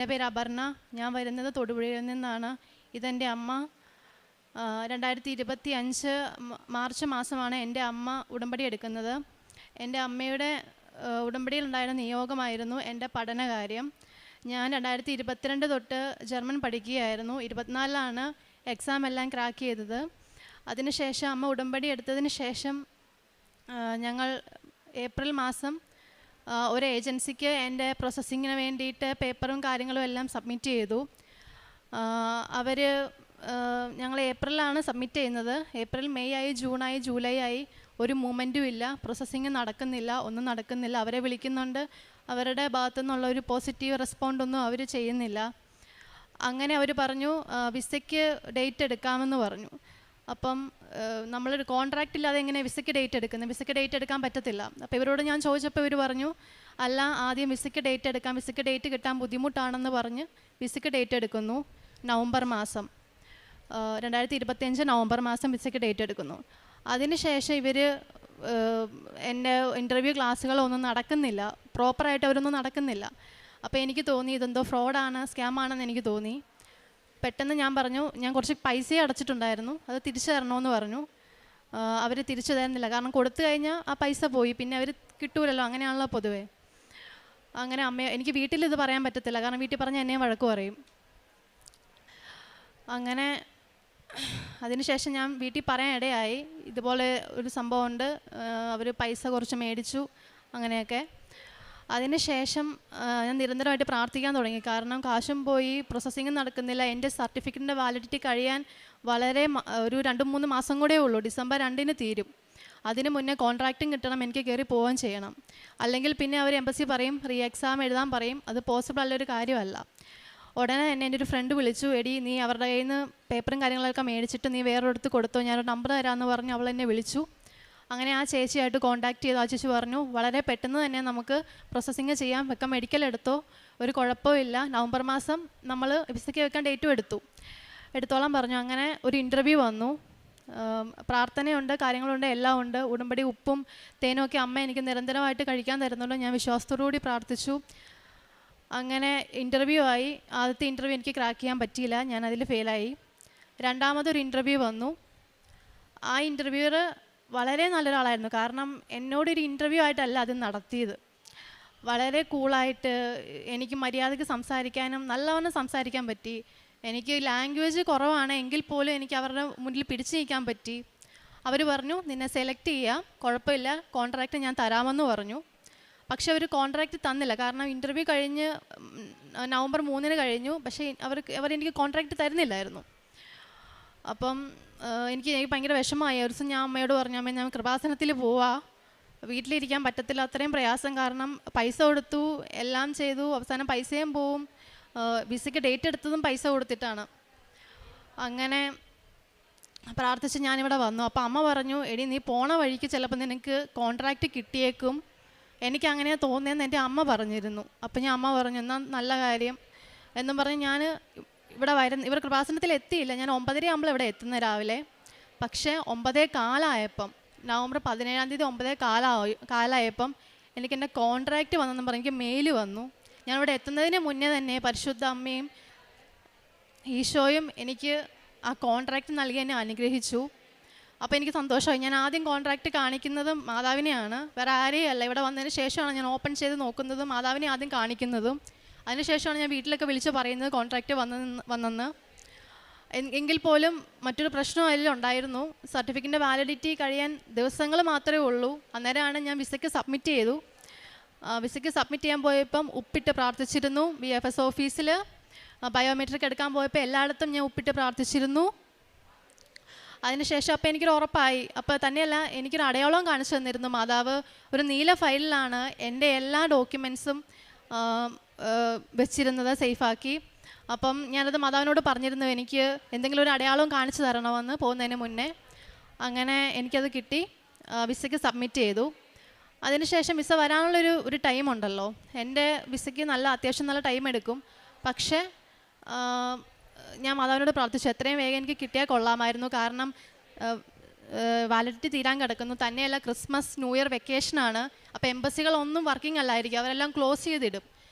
എൻ്റെ പേര് അപർണ. ഞാൻ വരുന്നത് തൊടുപുഴയിൽ നിന്നാണ്. ഇതെൻ്റെ അമ്മ. 2025 മാർച്ച് മാസമാണ് എൻ്റെ അമ്മ ഉടമ്പടി എടുക്കുന്നത്. എൻ്റെ അമ്മയുടെ ഉടമ്പടിയിലുണ്ടായിരുന്ന നിയോഗമായിരുന്നു എൻ്റെ പഠനകാര്യം. ഞാൻ 2022 തൊട്ട് ജർമ്മൻ പഠിക്കുകയായിരുന്നു. 24-ലാണ് എക്സാം എല്ലാം ക്രാക്ക് ചെയ്തത്. അതിനുശേഷം അമ്മ ഉടമ്പടി എടുത്തതിന് ശേഷം ഞങ്ങൾ ഏപ്രിൽ മാസം ഒരു ഏജൻസിക്ക് എൻ്റെ പ്രോസസ്സിങ്ങിന് വേണ്ടിയിട്ട് പേപ്പറും കാര്യങ്ങളും എല്ലാം സബ്മിറ്റ് ചെയ്തു. ഞങ്ങൾ ഏപ്രിലാണ് സബ്മിറ്റ് ചെയ്യുന്നത്. ഏപ്രിൽ, മെയ് ആയി, ജൂണായി, ജൂലൈ ആയി, ഒരു മൂവ്മെൻറ്റും ഇല്ല. പ്രോസസ്സിങ് നടക്കുന്നില്ല, ഒന്നും നടക്കുന്നില്ല. അവരെ വിളിക്കുന്നുണ്ട്, അവരുടെ ഭാഗത്തു നിന്നുള്ള ഒരു പോസിറ്റീവ് റെസ്പോണ്ടൊന്നും അവർ ചെയ്യുന്നില്ല. അങ്ങനെ അവർ പറഞ്ഞു വിസയ്ക്ക് ഡേറ്റ് എടുക്കാമെന്ന് പറഞ്ഞു. അപ്പം നമ്മളൊരു കോൺട്രാക്റ്റ് ഇല്ലാതെ എങ്ങനെ വിസയ്ക്ക് ഡേറ്റ് എടുക്കുന്നത്? വിസയ്ക്ക് ഡേറ്റ് എടുക്കാൻ പറ്റത്തില്ല. അപ്പോൾ ഇവരോട് ഞാൻ ചോദിച്ചപ്പോൾ ഇവർ പറഞ്ഞു, അല്ല, ആദ്യം വിസയ്ക്ക് ഡേറ്റ് എടുക്കാം, വിസയ്ക്ക് ഡേറ്റ് കിട്ടാൻ ബുദ്ധിമുട്ടാണെന്ന് പറഞ്ഞ് വിസയ്ക്ക് ഡേറ്റ് എടുക്കുന്നു. നവംബർ മാസം 2025 നവംബർ മാസം വിസയ്ക്ക് ഡേറ്റ് എടുക്കുന്നു. അതിനുശേഷം ഇവർ എൻ്റെ ഇൻ്റർവ്യൂ ക്ലാസ്സുകളൊന്നും നടക്കുന്നില്ല, പ്രോപ്പറായിട്ട് അവരൊന്നും നടക്കുന്നില്ല. അപ്പോൾ എനിക്ക് തോന്നി ഇതെന്തോ ഫ്രോഡാണ്, സ്കാമാണെന്ന് എനിക്ക് തോന്നി. പെട്ടെന്ന് ഞാൻ പറഞ്ഞു, ഞാൻ കുറച്ച് പൈസ അടച്ചിട്ടുണ്ടായിരുന്നു, അത് തിരിച്ചു തരണമെന്ന് പറഞ്ഞു. അവർ തിരിച്ചു തരുന്നില്ല, കാരണം കൊടുത്തു കഴിഞ്ഞാൽ ആ പൈസ പോയി, പിന്നെ അവർ കിട്ടൂലല്ലോ, അങ്ങനെയാണല്ലോ പൊതുവേ. അങ്ങനെ എനിക്ക് വീട്ടിൽ ഇത് പറയാൻ പറ്റത്തില്ല, കാരണം വീട്ടിൽ പറഞ്ഞാൽ എന്നെ വഴക്ക് പറയും. അങ്ങനെ അതിനുശേഷം ഞാൻ വീട്ടിൽ പറയാൻ ഇടയായി, ഇതുപോലെ ഒരു സംഭവമുണ്ട്, അവർ പൈസ കുറച്ച് മേടിച്ചു, അങ്ങനെയൊക്കെ. അതിനുശേഷം ഞാൻ നിരന്തരമായിട്ട് പ്രാർത്ഥിക്കാൻ തുടങ്ങി, കാരണം കാശും പോയി, പ്രോസസ്സിങ് നടക്കുന്നില്ല. എൻ്റെ സർട്ടിഫിക്കറ്റിൻ്റെ വാലിഡിറ്റി കഴിയാൻ ഒരു 2-3 മാസം കൂടെ ഉള്ളൂ. ഡിസംബർ 2-ന് തീരും. അതിന് മുന്നേ കോൺട്രാക്റ്റും കിട്ടണം, എനിക്ക് കയറി പോവുകയും ചെയ്യണം. അല്ലെങ്കിൽ പിന്നെ അവർ എംബസി പറയും, റീ എക്സാം എഴുതാൻ പറയും. അത് പോസിബിൾ ഉള്ളൊരു കാര്യമല്ല. ഉടനെ തന്നെ എൻ്റെ ഒരു ഫ്രണ്ട് വിളിച്ചു, എടി നീ അവരുടെ കയ്യിൽ നിന്ന് പേപ്പറും കാര്യങ്ങളൊക്കെ മേടിച്ചിട്ട് നീ വേറൊരിടത്ത് കൊടുത്തോ, ഞാനൊരു നമ്പർ തരാമെന്ന് പറഞ്ഞ് അവൾ എന്നെ വിളിച്ചു. അങ്ങനെ ആ ചേച്ചിയായിട്ട് കോൺടാക്ട് ചെയ്തു. ആ ചേച്ചി പറഞ്ഞു, വളരെ പെട്ടെന്ന് തന്നെ നമുക്ക് പ്രോസസ്സിങ് ചെയ്യാം, വെക്കാൻ മെഡിക്കൽ എടുത്തോ, ഒരു കുഴപ്പമില്ല. നവംബർ മാസം നമ്മൾ വിസയ്ക്ക് വെക്കാൻ ഡേറ്റും എടുത്തോളാം പറഞ്ഞു. അങ്ങനെ ഒരു ഇൻ്റർവ്യൂ വന്നു. പ്രാർത്ഥനയുണ്ട്, കാര്യങ്ങളുണ്ട്, എല്ലാം ഉണ്ട്. ഉടമ്പടി ഉപ്പും തേനും ഒക്കെ അമ്മ എനിക്ക് നിരന്തരമായിട്ട് കഴിക്കാൻ തരുന്നുള്ളൂ. ഞാൻ വിശ്വാസത്തോടുകൂടി പ്രാർത്ഥിച്ചു. അങ്ങനെ ഇൻ്റർവ്യൂ ആയി. ആദ്യത്തെ ഇൻ്റർവ്യൂ എനിക്ക് ക്രാക്ക് ചെയ്യാൻ പറ്റിയില്ല, ഞാൻ അതിൽ ഫെയിലായി. രണ്ടാമതൊരു ഇൻ്റർവ്യൂ വന്നു. ആ ഇൻ്റർവ്യൂവർ വളരെ നല്ലൊരാളായിരുന്നു, കാരണം എന്നോടൊരു ഇൻ്റർവ്യൂ ആയിട്ടല്ല അത് നടത്തിയത്. വളരെ കൂളായിട്ട് എനിക്ക് മര്യാദയ്ക്ക് സംസാരിക്കാനും നല്ലവണ്ണം സംസാരിക്കാൻ പറ്റി. എനിക്ക് ലാംഗ്വേജ് കുറവാണ് എങ്കിൽ പോലും എനിക്ക് അവരുടെ മുന്നിൽ പിടിച്ചു നിൽക്കാൻ പറ്റി. അവർ പറഞ്ഞു, നിന്നെ സെലക്ട് ചെയ്യാം, കുഴപ്പമില്ല, കോൺട്രാക്റ്റ് ഞാൻ തരാമെന്ന് പറഞ്ഞു. പക്ഷെ അവർ കോൺട്രാക്റ്റ് തന്നില്ല, കാരണം ഇൻ്റർവ്യൂ കഴിഞ്ഞ് നവംബർ 3-ന് കഴിഞ്ഞു. പക്ഷേ അവരെനിക്ക് കോൺട്രാക്റ്റ് തരുന്നില്ലായിരുന്നു. അപ്പം എനിക്ക് ഭയങ്കര വിഷമമായി. ഒരു ദിവസം ഞാൻ അമ്മയോട് പറഞ്ഞു, അമ്മ ഞാൻ കൃപാസനത്തിൽ പോവാ, വീട്ടിലിരിക്കാൻ പറ്റത്തില്ല, അത്രയും പ്രയാസം. കാരണം പൈസ കൊടുത്തു, എല്ലാം ചെയ്തു, അവസാനം പൈസയും പോവും. വിസയ്ക്ക് ഡേറ്റ് എടുത്തതും പൈസ കൊടുത്തിട്ടാണ്. അങ്ങനെ പ്രാർത്ഥിച്ച് ഞാനിവിടെ വന്നു. അപ്പോൾ അമ്മ പറഞ്ഞു, എടി നീ പോണ വഴിക്ക് ചിലപ്പോൾ നിനക്ക് കോൺട്രാക്റ്റ് കിട്ടിയേക്കും, എനിക്കങ്ങനെ തോന്നിയെന്ന് എൻ്റെ അമ്മ പറഞ്ഞിരുന്നു. അപ്പം അമ്മ പറഞ്ഞു, എന്നാൽ നല്ല കാര്യം എന്നും പറഞ്ഞ് ഞാൻ ഇവർ കൃപാസനത്തിൽ എത്തിയില്ല. ഞാൻ 9:30 ആകുമ്പോൾ ഇവിടെ എത്തുന്ന രാവിലെ. പക്ഷേ 9:15 നവംബർ 17-ാം തീയതി 9:15 എനിക്ക് എൻ്റെ കോൺട്രാക്റ്റ് വന്നെന്ന് പറഞ്ഞ് എനിക്ക് മെയിൽ വന്നു. ഞാൻ ഇവിടെ എത്തുന്നതിന് മുന്നേ തന്നെ പരിശുദ്ധ അമ്മയും ഈശോയും എനിക്ക് ആ കോൺട്രാക്റ്റ് നൽകി എന്നെ അനുഗ്രഹിച്ചു. അപ്പോൾ എനിക്ക് സന്തോഷമായി. ഞാൻ ആദ്യം കോൺട്രാക്റ്റ് കാണിക്കുന്നതും മാതാവിനെയാണ്, വേറെ ആരെയും അല്ല. ഇവിടെ വന്നതിന് ശേഷമാണ് ഞാൻ ഓപ്പൺ ചെയ്ത് നോക്കുന്നതും മാതാവിനെ ആദ്യം കാണിക്കുന്നതും. അതിനുശേഷമാണ് ഞാൻ വീട്ടിലൊക്കെ വിളിച്ച് പറയുന്നത് കോൺട്രാക്റ്റ് വന്നെന്ന്. എങ്കിൽ പോലും മറ്റൊരു പ്രശ്നം അതിലുണ്ടായിരുന്നു. സർട്ടിഫിക്കറ്റിൻ്റെ വാലിഡിറ്റി കഴിയാൻ ദിവസങ്ങൾ മാത്രമേ ഉള്ളൂ. അന്നേരമാണ് ഞാൻ വിസയ്ക്ക് സബ്മിറ്റ് ചെയ്തു. വിസയ്ക്ക് സബ്മിറ്റ് ചെയ്യാൻ പോയപ്പം ഉപ്പിട്ട് പ്രാർത്ഥിച്ചിരുന്നു. BFS ഓഫീസിൽ ബയോമെട്രിക് എടുക്കാൻ പോയപ്പോൾ എല്ലായിടത്തും ഞാൻ ഉപ്പിട്ട് പ്രാർത്ഥിച്ചിരുന്നു. അതിനുശേഷം അപ്പോൾ എനിക്കൊരു ഉറപ്പായി. അപ്പോൾ തന്നെയല്ല, എനിക്കൊരു അടയാളവും കാണിച്ചു തന്നിരുന്നു മാതാവ്. ഒരു നീല ഫയലിലാണ് എൻ്റെ എല്ലാ ഡോക്യുമെൻസും വെച്ചിരുന്നത്, സേഫാക്കി. അപ്പം ഞാനത് മാതാവിനോട് പറഞ്ഞിരുന്നു, എനിക്ക് എന്തെങ്കിലും ഒരു അടയാളവും കാണിച്ചു തരണമെന്ന് പോകുന്നതിന് മുന്നേ. അങ്ങനെ എനിക്കത് കിട്ടി. വിസയ്ക്ക് സബ്മിറ്റ് ചെയ്തു. അതിനുശേഷം വിസ വരാനുള്ളൊരു ടൈം ഉണ്ടല്ലോ. എൻ്റെ വിസയ്ക്ക് അത്യാവശ്യം നല്ല ടൈം എടുക്കും. പക്ഷേ ഞാൻ മാതാവിനോട് പ്രാർത്ഥിച്ചു, എത്രയും വേഗം എനിക്ക് കിട്ടിയാൽ കൊള്ളാമായിരുന്നു. കാരണം വാലിഡിറ്റി തീരാൻ കിടക്കുന്നു. തന്നെയല്ല, ക്രിസ്മസ് ന്യൂ ഇയർ വെക്കേഷനാണ്. അപ്പോൾ എംബസികളൊന്നും വർക്കിംഗ് അല്ലായിരിക്കും, അവരെല്ലാം ക്ലോസ് ചെയ്തിടും.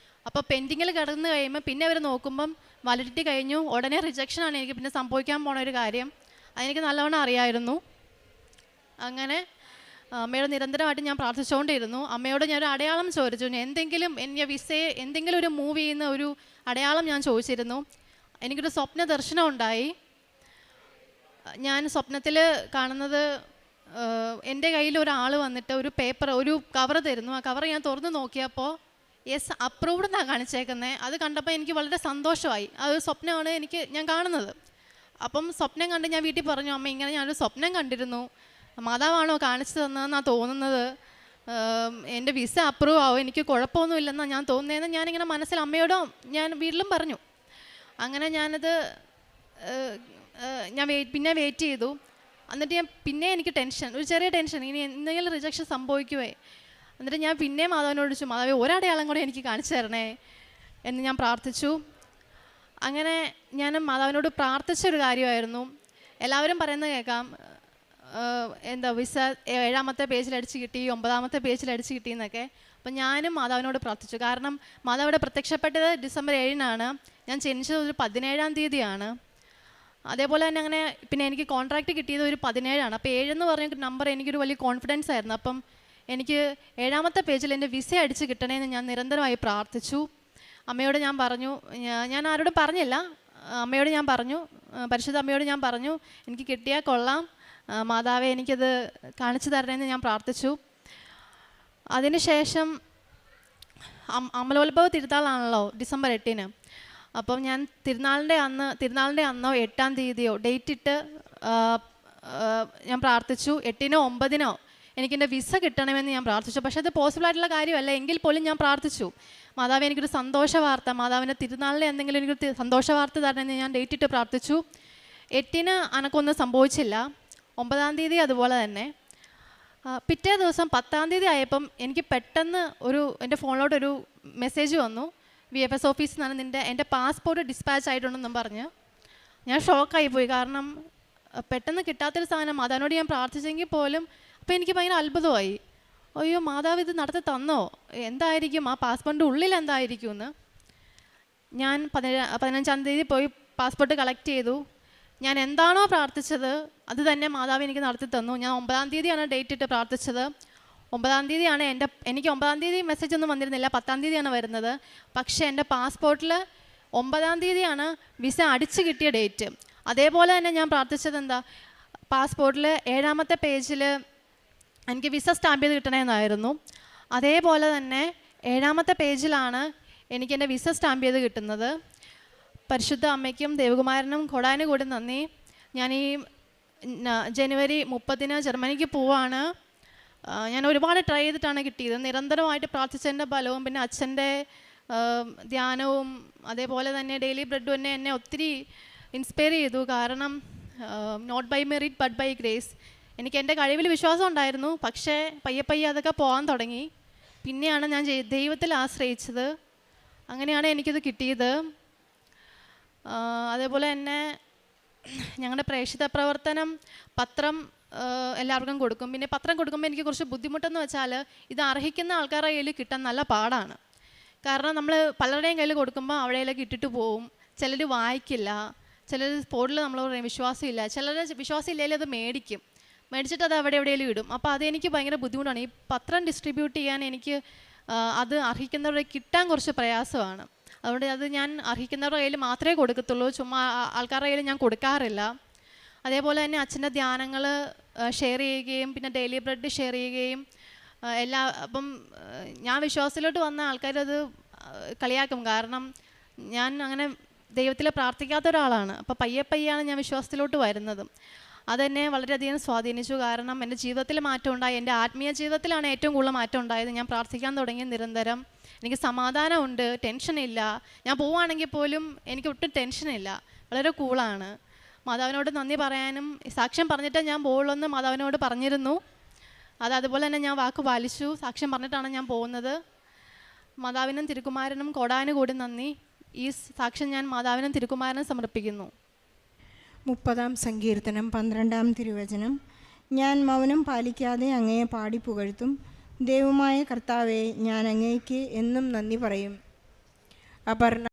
അപ്പോൾ പെൻഡിങ്ങിൽ കിടന്ന് കഴിയുമ്പോൾ പിന്നെ അവർ നോക്കുമ്പം വാലിഡിറ്റി കഴിഞ്ഞു, ഉടനെ റിജക്ഷനാണ് എനിക്ക് പിന്നെ സംഭവിക്കാൻ പോണ ഒരു കാര്യം. അതെനിക്ക് നല്ലവണ്ണം അറിയായിരുന്നു. അങ്ങനെ അമ്മയോട് നിരന്തരമായിട്ട് ഞാൻ പ്രാർത്ഥിച്ചുകൊണ്ടിരുന്നു. അമ്മയോട് ഞാനൊരു അടയാളം ചോദിച്ചു, എന്തെങ്കിലും എൻ്റെ വിസയെ എന്തെങ്കിലും ഒരു മൂവ് ചെയ്യുന്ന ഒരു അടയാളം ഞാൻ ചോദിച്ചിരുന്നു. എനിക്കൊരു സ്വപ്ന ദർശനം ഉണ്ടായി. ഞാൻ സ്വപ്നത്തിൽ കാണുന്നത് എൻ്റെ കയ്യിൽ ഒരാൾ വന്നിട്ട് ഒരു പേപ്പർ, ഒരു കവർ തരുന്നു. ആ കവർ ഞാൻ തുറന്ന് നോക്കിയപ്പോൾ യെസ് അപ്രൂവ്ഡ് എന്നാണ് കാണിച്ചേക്കുന്നത്. അത് കണ്ടപ്പോൾ എനിക്ക് വളരെ സന്തോഷമായി. അതൊരു സ്വപ്നമാണ് ഞാൻ കാണുന്നത്. അപ്പം സ്വപ്നം കണ്ട് ഞാൻ വീട്ടിൽ പറഞ്ഞു, അമ്മ ഇങ്ങനെ ഞാനൊരു സ്വപ്നം കണ്ടിരുന്നു, മാതാവാണോ കാണിച്ചു തന്നതെന്നാണ് തോന്നുന്നത്, എൻ്റെ വിസ അപ്രൂവ് ആവും, എനിക്ക് കുഴപ്പമൊന്നുമില്ലെന്നാണ് ഞാൻ തോന്നുന്നതെന്ന് ഞാനിങ്ങനെ മനസ്സിൽ അമ്മയോടും ഞാൻ വീട്ടിലും പറഞ്ഞു. അങ്ങനെ ഞാനത് പിന്നെ വെയിറ്റ് ചെയ്തു. എന്നിട്ട് പിന്നെ എനിക്ക് ടെൻഷൻ, ഒരു ചെറിയ ടെൻഷൻ, ഇനി എന്തെങ്കിലും റിജക്ഷൻ സംഭവിക്കുവേ. എന്നിട്ട് ഞാൻ പിന്നെ മാതാവിനോട് ചോദിച്ചു, മാതാവേ ഒരടയാളം കൂടെ എനിക്ക് കാണിച്ചു തരണേ എന്ന് ഞാൻ പ്രാർത്ഥിച്ചു. അങ്ങനെ ഞാൻ മാതാവിനോട് പ്രാർത്ഥിച്ചൊരു കാര്യമായിരുന്നു. എല്ലാവരും പറയുന്നത് കേൾക്കാം, എന്താ വിസ 7ാമത്തെ പേജിലടിച്ച് കിട്ടി, 9ാമത്തെ പേജിലടിച്ച് കിട്ടിയെന്നൊക്കെ. അപ്പം ഞാനും മാതാവിനോട് പ്രാർത്ഥിച്ചു. കാരണം മാതാവിടെ പ്രത്യക്ഷപ്പെട്ടത് ഡിസംബർ 7-നാണ്, ഞാൻ ജനിച്ചത് ഒരു 17-ാം തീയതിയാണ്. അതേപോലെ തന്നെ അങ്ങനെ പിന്നെ എനിക്ക് കോൺട്രാക്റ്റ് കിട്ടിയത് ഒരു 17-ആണ്. അപ്പോൾ 7 എന്ന് പറഞ്ഞ നമ്പർ എനിക്കൊരു വലിയ കോൺഫിഡൻസ് ആയിരുന്നു. അപ്പം എനിക്ക് 7ാമത്തെ പേജിൽ എൻ്റെ വിസ അടിച്ച് കിട്ടണമെന്ന് ഞാൻ നിരന്തരമായി പ്രാർത്ഥിച്ചു. അമ്മയോട് ഞാൻ പറഞ്ഞു, ഞാൻ ആരോടും പറഞ്ഞില്ല, അമ്മയോട് ഞാൻ പറഞ്ഞു, പരിശുദ്ധ അമ്മയോട് ഞാൻ പറഞ്ഞു, എനിക്ക് കിട്ടിയാൽ കൊള്ളാം മാതാവേ, എനിക്കത് കാണിച്ചു തരണമെന്ന് ഞാൻ പ്രാർത്ഥിച്ചു. അതിനുശേഷം അമലോത്ഭവ തിരുനാളാണല്ലോ ഡിസംബർ 8-ന്. അപ്പം ഞാൻ തിരുനാളിൻ്റെ അന്നോ 8-ാം തീയതിയോ ഡേറ്റ് ഇട്ട് ഞാൻ പ്രാർത്ഥിച്ചു. 8-നോ 9-നോ എനിക്കെൻ്റെ വിസ കിട്ടണമെന്ന് ഞാൻ പ്രാർത്ഥിച്ചു. പക്ഷേ അത് പോസിബിൾ ആയിട്ടുള്ള കാര്യമല്ല, എങ്കിൽ പോലും ഞാൻ പ്രാർത്ഥിച്ചു, മാതാവ് എനിക്കൊരു സന്തോഷ വാർത്ത, മാതാവിൻ്റെ തിരുനാളിലെ എന്തെങ്കിലും എനിക്കൊരു സന്തോഷ വാർത്ത തരണമെന്ന് ഞാൻ ഡേറ്റ് ഇട്ട് പ്രാർത്ഥിച്ചു. 8-ന് അനക്കൊന്നും സംഭവിച്ചില്ല. 9-ാം തീയതി അതുപോലെ തന്നെ. പിറ്റേ ദിവസം 10-ാം തീയതി ആയപ്പം എനിക്ക് പെട്ടെന്ന് എൻ്റെ ഫോണിലോട്ടൊരു മെസ്സേജ് വന്നു, VFS ഓഫീസിൽ നിന്നാണ് എൻ്റെ പാസ്പോർട്ട് ഡിസ്പാച്ച് ആയിട്ടുണ്ടെന്നും പറഞ്ഞ്. ഞാൻ ഷോക്കായിപ്പോയി. കാരണം പെട്ടെന്ന് കിട്ടാത്തൊരു സാധനം മാതാവിനോട് ഞാൻ പ്രാർത്ഥിച്ചെങ്കിൽ പോലും. അപ്പോൾ എനിക്ക് ഭയങ്കര അത്ഭുതമായി, അയ്യോ മാതാവ് ഇത് നടത്തി തന്നോ, എന്തായിരിക്കും ആ പാസ്പോർട്ടിൻ്റെ ഉള്ളിൽ എന്തായിരിക്കും എന്ന്. ഞാൻ 15-ാം തീയതി പോയി പാസ്പോർട്ട് കളക്ട് ചെയ്തു. ഞാൻ എന്താണോ പ്രാർത്ഥിച്ചത് അത് തന്നെ മാതാവ് എനിക്ക് നടത്തി തന്നു. ഞാൻ 9-ാം തീയതിയാണ് ഡേറ്റ് ഇട്ട് പ്രാർത്ഥിച്ചത്. 9-ാം തീയതിയാണ് എനിക്ക് 9-ാം തീയതി മെസ്സേജ് ഒന്നും വന്നിരുന്നില്ല, 10-ാം തീയതിയാണ് വരുന്നത്. പക്ഷേ എൻ്റെ പാസ്പോർട്ടിൽ 9-ാം തീയതിയാണ് വിസ അടിച്ച് കിട്ടിയ ഡേറ്റ്. അതേപോലെ തന്നെ ഞാൻ പ്രാർത്ഥിച്ചത് എന്താ, പാസ്പോർട്ടിൽ 7ാമത്തെ പേജിൽ എനിക്ക് വിസ സ്റ്റാമ്പ് ചെയ്ത് കിട്ടണമെന്നായിരുന്നു. അതേപോലെ തന്നെ 7ാമത്തെ പേജിലാണ് എനിക്ക് എൻ്റെ വിസ സ്റ്റാമ്പ് ചെയ്ത് കിട്ടുന്നത്. പരിശുദ്ധ അമ്മയ്ക്കും ദേവകുമാരനും കൊടാനുകൂടി നന്ദി. ഞാൻ ഈ ജനുവരി 30-ന് ജർമ്മനിക്ക് പോവാണ്. ഞാൻ ഒരുപാട് ട്രൈ ചെയ്തിട്ടാണ് കിട്ടിയത്. നിരന്തരമായിട്ട് പ്രാർത്ഥിച്ചതിൻ്റെ ബലവും പിന്നെ അച്ഛൻ്റെ ധ്യാനവും അതേപോലെ തന്നെ ഡെയിലി ബ്രെഡും എന്നെ ഒത്തിരി ഇൻസ്പയർ ചെയ്തു. കാരണം not by merit but by grace. എനിക്ക് എൻ്റെ കഴിവിൽ വിശ്വാസം ഉണ്ടായിരുന്നു, പക്ഷേ പയ്യെ അതൊക്കെ പോകാൻ തുടങ്ങി. പിന്നെയാണ് ഞാൻ ദൈവത്തിൽ ആശ്രയിച്ചത്. അങ്ങനെയാണ് എനിക്കിത് കിട്ടിയത്. അതേപോലെ തന്നെ ഞങ്ങളുടെ പ്രേക്ഷിത പ്രവർത്തനം പത്രം എല്ലാവർക്കും കൊടുക്കും. പിന്നെ പത്രം കൊടുക്കുമ്പോൾ എനിക്ക് കുറച്ച് ബുദ്ധിമുട്ടെന്ന് വെച്ചാൽ ഇത് അർഹിക്കുന്ന ആൾക്കാരുടെ കയ്യിൽ കിട്ടാൻ നല്ല പാടാണ്. കാരണം നമ്മൾ പലരുടെയും കയ്യിൽ കൊടുക്കുമ്പോൾ അവിടെയിലേക്ക് ഇട്ടിട്ട് പോവും. ചിലർ വായിക്കില്ല, ചിലർ സ്പോട്ടിൽ നമ്മൾ പറയും വിശ്വാസമില്ല, ചിലർ വിശ്വാസം ഇല്ലെങ്കിൽ അത് മേടിച്ചിട്ട് അത് എവിടെയെങ്കിലും ഇടും. അപ്പോൾ അതെനിക്ക് ഭയങ്കര ബുദ്ധിമുട്ടാണ്. ഈ പത്രം ഡിസ്ട്രിബ്യൂട്ട് ചെയ്യാൻ എനിക്ക് അത് അർഹിക്കുന്നവരെ കിട്ടാൻ കുറച്ച് പ്രയാസമാണ്. അതുകൊണ്ട് അത് ഞാൻ അർഹിക്കുന്നവരുടെ കയ്യിൽ മാത്രമേ കൊടുക്കത്തുള്ളൂ, ചുമ്മാ ആൾക്കാരുടെ കയ്യിൽ ഞാൻ കൊടുക്കാറില്ല. അതേപോലെ തന്നെ അച്ഛൻ്റെ ധ്യാനങ്ങൾ ഷെയർ ചെയ്യുകയും പിന്നെ ഡെയിലി ബ്രെഡ് ഷെയർ ചെയ്യുകയും അപ്പം ഞാൻ വിശ്വാസത്തിലോട്ട് വന്ന ആൾക്കാരത് കളിയാക്കും. കാരണം ഞാൻ അങ്ങനെ ദൈവത്തിൽ പ്രാർത്ഥിക്കാത്ത ഒരാളാണ്. അപ്പോൾ പയ്യാണ് ഞാൻ വിശ്വാസത്തിലോട്ട് വരുന്നത്. അതെന്നെ വളരെയധികം സ്വാധീനിച്ചു. കാരണം എൻ്റെ ജീവിതത്തിൽ മാറ്റം ഉണ്ടായി. എൻ്റെ ആത്മീയ ജീവിതത്തിലാണ് ഏറ്റവും കൂടുതൽ മാറ്റം ഉണ്ടായത്. ഞാൻ പ്രാർത്ഥിക്കാൻ തുടങ്ങി നിരന്തരം. എനിക്ക് സമാധാനമുണ്ട്, ടെൻഷനില്ല. ഞാൻ പോവുകയാണെങ്കിൽ പോലും എനിക്ക് ഒട്ടും ടെൻഷനില്ല, വളരെ കൂളാണ്. മാതാവിനോട് നന്ദി പറയാനും സാക്ഷ്യം പറഞ്ഞിട്ടേ ഞാൻ പോവുള്ളൂ എന്ന് മാതാവിനോട് പറഞ്ഞിരുന്നു. അതുപോലെ തന്നെ ഞാൻ വാക്ക് പാലിച്ചു. സാക്ഷ്യം പറഞ്ഞിട്ടാണ് ഞാൻ പോകുന്നത്. മാതാവിനും തിരുക്കുമാരനും കോടാനുകൂടി നന്ദി. ഈ സാക്ഷ്യം ഞാൻ മാതാവിനും തിരുക്കുമാരനും സമർപ്പിക്കുന്നു. 30-ാം സങ്കീർത്തനം 12-ാം തിരുവചനം. ഞാൻ മൗനം പാലിക്കാതെ അങ്ങയെ പാടി പുകഴ്ത്തും. ദൈവമായ കർത്താവെ, ഞാൻ അങ്ങേക്ക് എന്നും നന്ദി പറയും. അപർണ